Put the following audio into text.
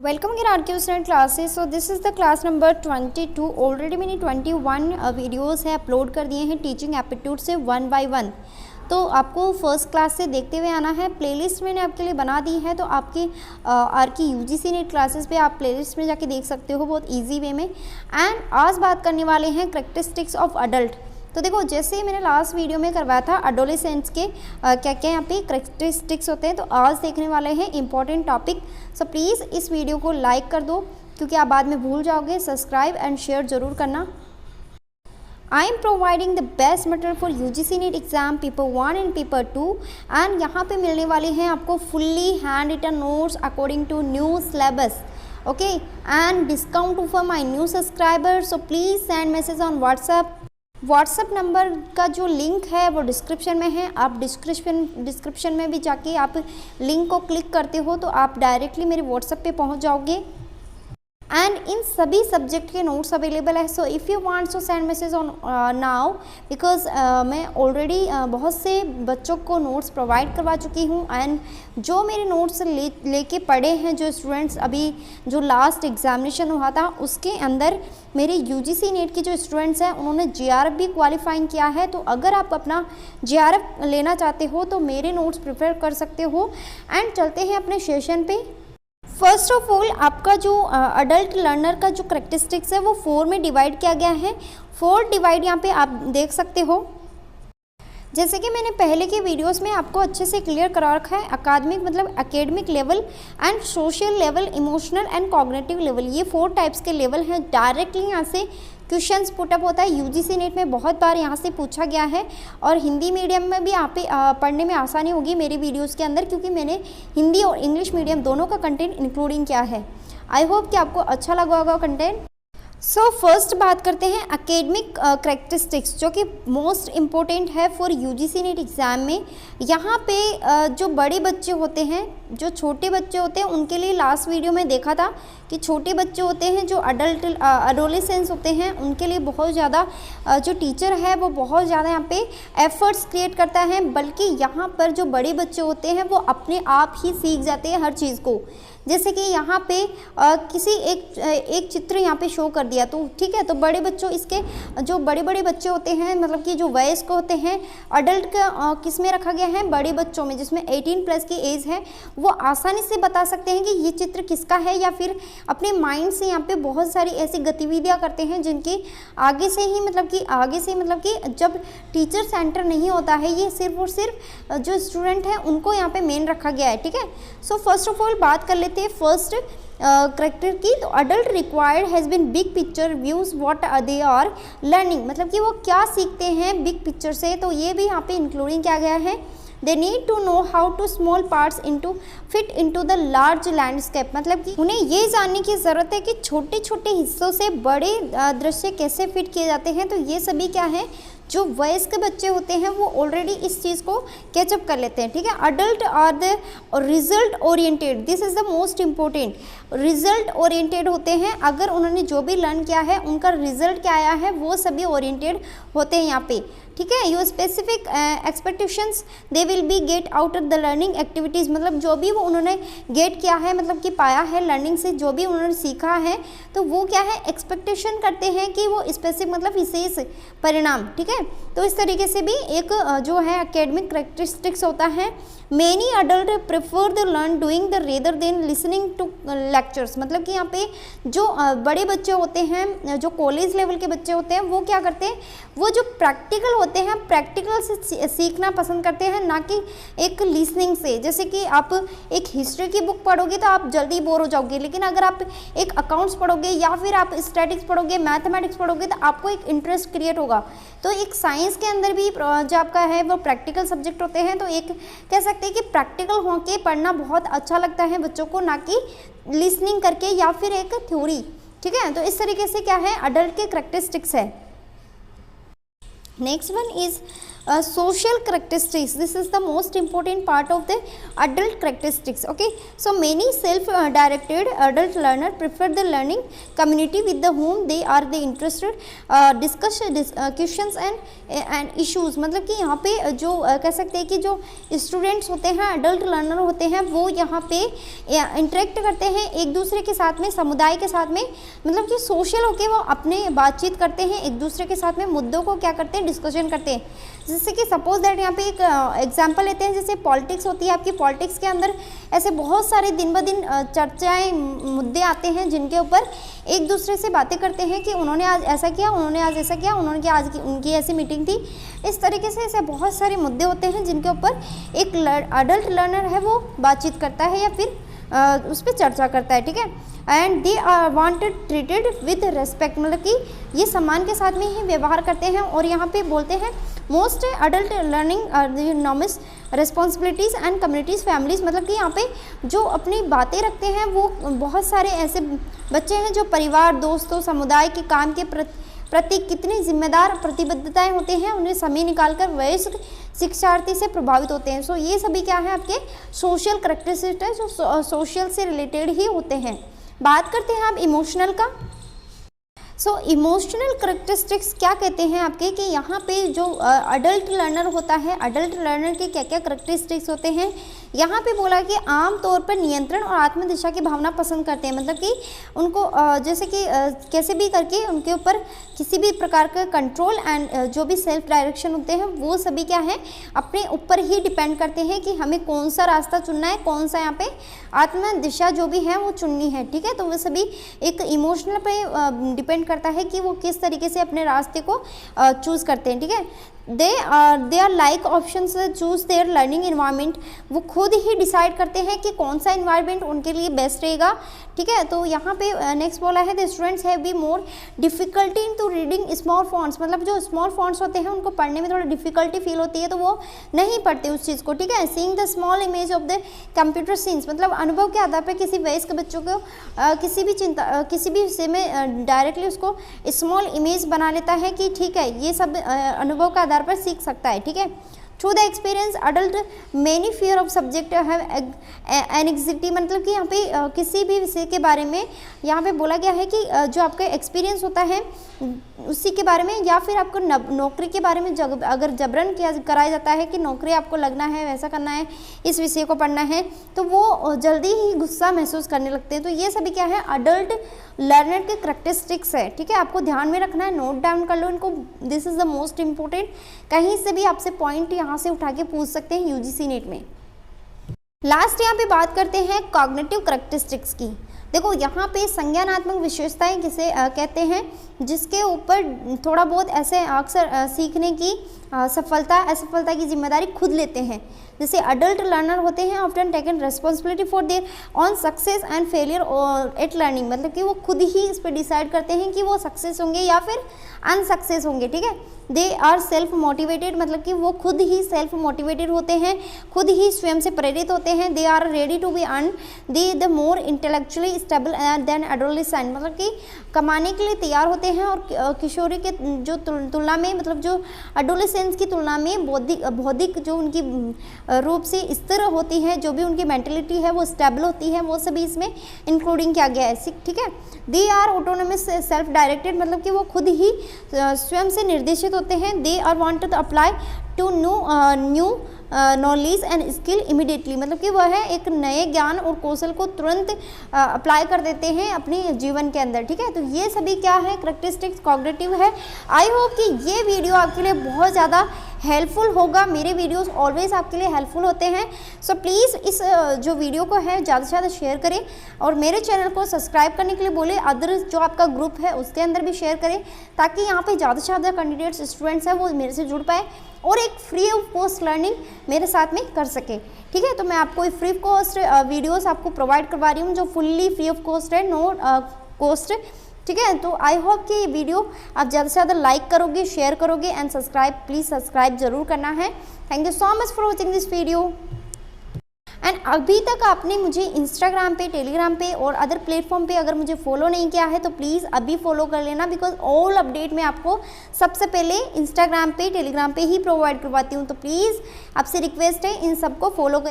Welcome in RK student classes. So this is the class number 22। Already मैंने 21 videos है upload कर दिए हैं टीचिंग एप्टीट्यूड से 1 बाय 1। तो आपको फर्स्ट क्लास से देखते हुए आना है। प्लेलिस्ट मैंने आपके लिए बना दी है, तो आपकी आरके यूजीसी नेट क्लासेस पे आप प्लेलिस्ट में जाके देख सकते हो बहुत ईजी वे में। एंड आज बात करने वाले हैं करैक्टरिस्टिक्स ऑफ अडल्ट। तो देखो, जैसे ही मैंने लास्ट वीडियो में करवाया था एडोलेसेंट्स के क्या क्या यहाँ पे करैक्टरिस्टिक्स होते हैं, तो आज देखने वाले हैं इंपॉर्टेंट टॉपिक। सो प्लीज़ इस वीडियो को लाइक कर दो, क्योंकि आप बाद में भूल जाओगे। सब्सक्राइब एंड शेयर जरूर करना। I am providing the best material for UGC NET exam paper 1 and paper 2। And यहाँ पे मिलने वाले हैं आपको fully handwritten notes according to new syllabus. Okay, and discount for my new subscriber. So please send message on WhatsApp number का जो link है वो डिस्क्रिप्शन में है। आप डिस्क्रिप्शन में भी जाके आप लिंक को क्लिक करते हो तो आप डायरेक्टली मेरे व्हाट्सएप पे पहुंच जाओगे। एंड इन सभी सब्जेक्ट के नोट्स अवेलेबल है। So if you want to send message on now, because मैं ऑलरेडी बहुत से बच्चों को नोट्स प्रोवाइड करवा चुकी हूँ। एंड जो मेरे नोट्स लेके पढ़े हैं जो स्टूडेंट्स, अभी जो लास्ट एग्जामिनेशन हुआ था उसके अंदर मेरे यूजीसी नेट के जो स्टूडेंट्स हैं उन्होंने जीआरएफ भी क्वालिफाइंग किया है। तो अगर आप अपना जीआरएफ लेना चाहते हो तो मेरे नोट्स प्रिफर कर सकते हो। एंड चलते हैं अपने सेशन पे। फर्स्ट ऑफ ऑल, आपका जो अडल्ट लर्नर का जो करैक्टरिस्टिक्स है वो 4 में डिवाइड किया गया है। 4 डिवाइड यहाँ पे आप देख सकते हो। जैसे कि मैंने पहले के वीडियोस में आपको अच्छे से क्लियर करा रखा है, अकादमिक मतलब academic level and social level, emotional and cognitive level, ये 4 टाइप्स के लेवल हैं। डायरेक्टली यहाँ से क्वेश्चंस पुटअप होता है। यूजीसी नेट में बहुत बार यहाँ से पूछा गया है और हिंदी मीडियम में भी आप पढ़ने में आसानी होगी मेरी वीडियोस के अंदर, क्योंकि मैंने हिंदी और इंग्लिश मीडियम दोनों का कंटेंट इंक्लूडिंग किया है। आई होप कि आपको अच्छा लगा होगा कंटेंट। सो फर्स्ट बात करते हैं एकेडमिक करैक्टरिस्टिक्स, जो कि मोस्ट इम्पोर्टेंट है फॉर यूजीसी नेट एग्ज़ाम में। यहाँ पे जो बड़े बच्चे होते हैं, जो छोटे बच्चे होते हैं, उनके लिए लास्ट वीडियो में देखा था कि छोटे बच्चे होते हैं जो एडोलेसेंस होते हैं, उनके लिए बहुत ज़्यादा जो टीचर है वो बहुत ज़्यादा यहाँ पे एफर्ट्स क्रिएट करता है। बल्कि यहाँ पर जो बड़े बच्चे होते हैं वो अपने आप ही सीख जाते हैं हर चीज़ को। जैसे कि यहाँ पे किसी एक चित्र यहाँ पे शो कर दिया, तो ठीक है, तो बड़े बच्चों, इसके जो बड़े बच्चे होते हैं, मतलब कि जो वयस्क होते हैं, अडल्ट का किस में रखा गया है, बड़े बच्चों में, जिसमें 18 प्लस की एज है, वो आसानी से बता सकते हैं कि ये चित्र किसका है, या फिर अपने माइंड से यहाँ पे बहुत सारी ऐसी गतिविधियाँ करते हैं जिनकी आगे से जब टीचर सेंटर नहीं होता है, ये सिर्फ और सिर्फ जो स्टूडेंट हैं उनको यहाँ पे मेन रखा गया है। ठीक है, सो फर्स्ट ऑफ ऑल बात कर लेते हैं फर्स्ट करैक्टर की। तो adult required has been big picture views what they are learning, मतलब कि वो क्या सीखते हैं बिग पिक्चर से, तो ये भी यहाँ पे इंक्लूडिंग किया गया है। They need to know how to small parts fit into the large landscape, मतलब कि उन्हें ये जानने की ज़रूरत है कि छोटे छोटे हिस्सों से बड़े दृश्य कैसे फिट किए जाते हैं। तो ये सभी क्या है, जो वयस्क बच्चे होते हैं वो ऑलरेडी इस चीज़ को कैचअप कर लेते हैं। ठीक है, adult are the result oriented, this is the most important. Result oriented होते हैं, अगर उन्होंने जो भी लर्न किया है उनका रिजल्ट क्या आया है वो सभी ओरिएंटेड होते हैं यहाँ पे। ठीक है, your specific expectations they will be get out of the learning activities, मतलब जो भी वो उन्होंने गेट किया है, मतलब कि पाया है लर्निंग से, जो भी उन्होंने सीखा है, तो वो क्या है, एक्सपेक्टेशन करते हैं कि वो स्पेसिफिक मतलब विशेष परिणाम। ठीक है, तो इस तरीके से भी एक जो है एकेडमिक करैक्टरिस्टिक्स होता है। Many adult prefer the learn doing the rather than listening to lectures, मतलब कि यहाँ पे जो बड़े बच्चे होते हैं, जो कॉलेज लेवल के बच्चे होते हैं, वो क्या करते हैं, वो जो प्रैक्टिकल होते हैं, प्रैक्टिकल से सीखना पसंद करते हैं, ना कि एक लिसनिंग से। जैसे कि आप एक हिस्ट्री की बुक पढ़ोगे तो आप जल्दी बोर हो जाओगे, लेकिन अगर आप एक अकाउंट्स पढ़ोगे या फिर आप स्टैटिक्स पढ़ोगे, मैथमेटिक्स पढ़ोगे, तो आपको एक इंटरेस्ट क्रिएट होगा। तो एक साइंस के अंदर भी जो आपका है वो प्रैक्टिकल सब्जेक्ट होते हैं, तो एक कह सकते हैं कि प्रैक्टिकल होके पढ़ना बहुत अच्छा लगता है बच्चों को, ना कि लिसनिंग करके या फिर एक थ्योरी। ठीक है, तो इस तरीके से क्या है अडल्ट के करैक्टरिस्टिक्स है। Next one is social characteristics. This is the most important part of the adult characteristics. Okay, so many self-directed adult learner prefer the learning community with the whom they are the interested, discussions and issues. मतलब कि यहाँ पे जो कह सकते हैं कि जो स्टूडेंट्स होते हैं, अडल्ट लर्नर होते हैं, वो यहाँ पे इंटरेक्ट करते हैं एक दूसरे के साथ में, समुदाय के साथ में, मतलब कि सोशल होके वो अपने बातचीत करते हैं एक दूसरे के साथ में, मुद्दों को क्या करते हैं, डिस्कशन करते हैं। जैसे कि सपोज दैट यहाँ पे एक एग्जांपल लेते हैं, जैसे पॉलिटिक्स होती है आपकी, पॉलिटिक्स के अंदर ऐसे बहुत सारे दिन ब दिन चर्चाएं, मुद्दे आते हैं जिनके ऊपर एक दूसरे से बातें करते हैं कि उन्होंने आज ऐसा किया, उन्होंने आज ऐसा किया, उन्होंने आज की उनकी ऐसी मीटिंग थी। इस तरीके से ऐसे बहुत सारे मुद्दे होते हैं जिनके ऊपर एक अडल्ट लर्नर है वो बातचीत करता है या फिर उस पर चर्चा करता है, ठीक है। And they are wanted treated with respect, मतलब कि ये सम्मान के साथ में ही व्यवहार करते हैं। और यहाँ पे बोलते हैं most adult learning norms responsibilities and communities families, मतलब कि यहाँ पे जो अपनी बातें रखते हैं वो बहुत सारे ऐसे बच्चे हैं जो परिवार, दोस्तों, समुदाय के काम के प्रति कितनी जिम्मेदार प्रतिबद्धताएं होते हैं, उन्हें समय निकालकर वयस्क शिक्षार्थी से प्रभावित होते हैं। सो ये सभी क्या है आपके सोशल करैक्टरिस्टिक्स है जो सोशल से रिलेटेड ही होते हैं। बात करते हैं आप इमोशनल का। सो इमोशनल करैक्टरिस्टिक्स क्या कहते हैं आपके कि यहाँ पे जो अडल्ट लर्नर होता है, अडल्ट लर्नर के क्या क्या करैक्टरिस्टिक्स होते हैं। यहाँ पे बोला कि आम तौर पर नियंत्रण और आत्मदिशा की भावना पसंद करते हैं, मतलब कि उनको जैसे कि कैसे भी करके उनके ऊपर किसी भी प्रकार का कंट्रोल एंड जो भी सेल्फ डायरेक्शन होते हैं वो सभी क्या है अपने ऊपर ही डिपेंड करते हैं कि हमें कौन सा रास्ता चुनना है, कौन सा यहाँ पे आत्म दिशा जो भी है वो चुननी है, ठीक है। तो वो सभी एक इमोशनल पे डिपेंड करता है कि वो किस तरीके से अपने रास्ते को चूज़ करते हैं, ठीक है। They are like options choose their learning environment, वो खुद ही डिसाइड करते हैं कि कौन सा इन्वायरमेंट उनके लिए बेस्ट रहेगा, ठीक है। तो यहाँ पे नेक्स्ट बोला है the students have be more difficulty in to reading small fonts, मतलब जो स्मॉल फॉन्ट्स होते हैं उनको पढ़ने में थोड़ा डिफिकल्टी फील होती है तो वो नहीं पढ़ते उस चीज़ को, ठीक है। Seeing the small image of the computer scenes, मतलब अनुभव के आधार पर किसी वयस्क बच्चों को किसी भी विषय में डायरेक्टली उसको स्मॉल इमेज बना लेता है कि ठीक है ये सब अनुभव का आधार पर सीख सकता है, ठीक है। Through the experience adult many fear of subject have anxiety, मतलब कि यहाँ पे किसी भी विषय के बारे में यहाँ पे बोला गया है कि जो आपका एक्सपीरियंस होता है उसी के बारे में या फिर आपको नौकरी के बारे में अगर जबरन कराया जाता है कि नौकरी आपको लगना है, वैसा करना है, इस विषय को पढ़ना है, तो वो जल्दी ही गुस्सा महसूस करने लगते हैं। तो ये सभी क्या है अडल्ट लर्नर के करैक्टरिस्टिक्स है, ठीक है। आपको ध्यान में रखना है, नोट डाउन कर लो इनको, this is the most important. कहीं से भी आपसे पॉइंट यहाँ से उठा के पूछ सकते हैं यूजीसी नेट में। लास्ट यहाँ पे बात करते हैं कॉग्निटिव करैक्टरिस्टिक्स की। देखो यहाँ पे संज्ञानात्मक विशेषताएं किसे कहते हैं, जिसके ऊपर थोड़ा बहुत ऐसे अक्सर सीखने की सफलता असफलता की जिम्मेदारी खुद लेते हैं। जैसे अडल्ट लर्नर होते हैं often taken responsibility for their on success and failure eight learning, मतलब कि वो खुद ही इस पर डिसाइड करते हैं कि वो सक्सेस होंगे या फिर अनसक्सेस होंगे, ठीक है। दे आर सेल्फ मोटिवेटेड, मतलब कि वो खुद ही सेल्फ मोटिवेटेड होते हैं, खुद ही स्वयं से प्रेरित होते हैं। They are ready to be earn the more intellectually stable than adolescent, मतलब कि कमाने के लिए तैयार होते हैं और किशोरी के जो तुलना में, मतलब जो एडोलेसेंस की तुलना में बौद्धिक जो उनकी रूप से स्थिर होती है, जो भी उनकी मेंटलिटी है वो स्टेबल होती है, वो सभी इसमें इंक्लूडिंग किया गया है, ठीक है। They are autonomous self directed, मतलब कि वो खुद ही स्वयं से निर्देशित होते हैं। They are want to apply to new knowledge and skill immediately, मतलब कि वह है एक नए ज्ञान और कौशल को तुरंत अप्लाई कर देते हैं अपने जीवन के अंदर, ठीक है। तो ये सभी क्या है करैक्टरिस्टिक्स कॉग्निटिव है। आई होप कि ये वीडियो आपके लिए बहुत ज़्यादा हेल्पफुल होगा। मेरे वीडियोस ऑलवेज आपके लिए हेल्पफुल होते हैं। सो प्लीज़ इस जो वीडियो को है ज़्यादा से ज़्यादा शेयर करें और मेरे चैनल को सब्सक्राइब करने के लिए बोले अदर जो आपका ग्रुप है उसके अंदर भी शेयर करें, ताकि यहाँ पे ज़्यादा से ज़्यादा कैंडिडेट्स स्टूडेंट्स हैं वो मेरे से जुड़ पाए और एक फ्री ऑफ कॉस्ट लर्निंग मेरे साथ में कर सके, ठीक है। तो मैं आपको फ्री ऑफ कॉस्ट वीडियोस आपको प्रोवाइड करवा रही हूँ जो फुल्ली फ्री ऑफ कॉस्ट है, नो कॉस्ट, ठीक है। तो आई होप कि ये वीडियो आप ज़्यादा से ज़्यादा लाइक करोगे, शेयर करोगे एंड सब्सक्राइब, प्लीज़ सब्सक्राइब जरूर करना है। Thank you so much for watching this video. And अभी तक आपने मुझे इंस्टाग्राम पे, टेलीग्राम पे और अदर प्लेटफॉर्म पे अगर मुझे फॉलो नहीं किया है तो प्लीज़ अभी फॉलो कर लेना, बिकॉज ऑल अपडेट मैं आपको सबसे पहले इंस्टाग्राम पे, टेलीग्राम पे ही प्रोवाइड करवाती हूँ। तो प्लीज़ आपसे रिक्वेस्ट है इन सबको फॉलो कर